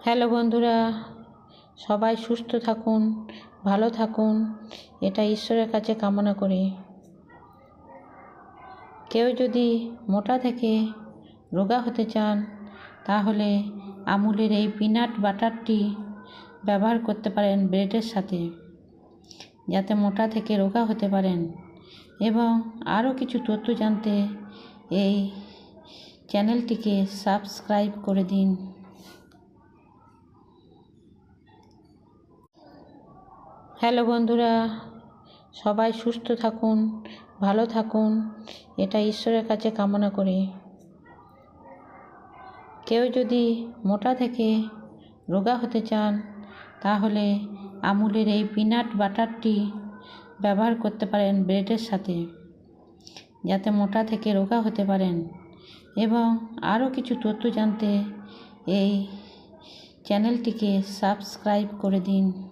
Hello বন্ধুরা, সবাই সুস্থ থাকুন, ভালো থাকুন, এটা ঈশ্বরের কাছে কামনা করি। কেউ যদি মোটা থেকে রোগা হতে চান তাহলে আমুলের এই পিনাট বাটারটি ব্যবহার করতে পারেন ব্রেডের সাথে, যাতে মোটা থেকে রোগা হতে পারেন। এবং আরও কিছু তথ্য জানতে এই চ্যানেলটিকে সাবস্ক্রাইব করে দিন। হ্যালো বন্ধুরা, সবাই সুস্থ থাকুন, ভালো থাকুন, এটা ঈশ্বরের কাছে কামনা করি। কেউ যদি মোটা থেকে রোগা হতে চান তাহলে আমুলের এই পিনাট বাটারটি ব্যবহার করতে পারেন ব্রেডের সাথে, যাতে মোটা থেকে রোগা হতে পারেন। এবং আরও কিছু তথ্য জানতে এই চ্যানেলটিকে সাবস্ক্রাইব করে দিন।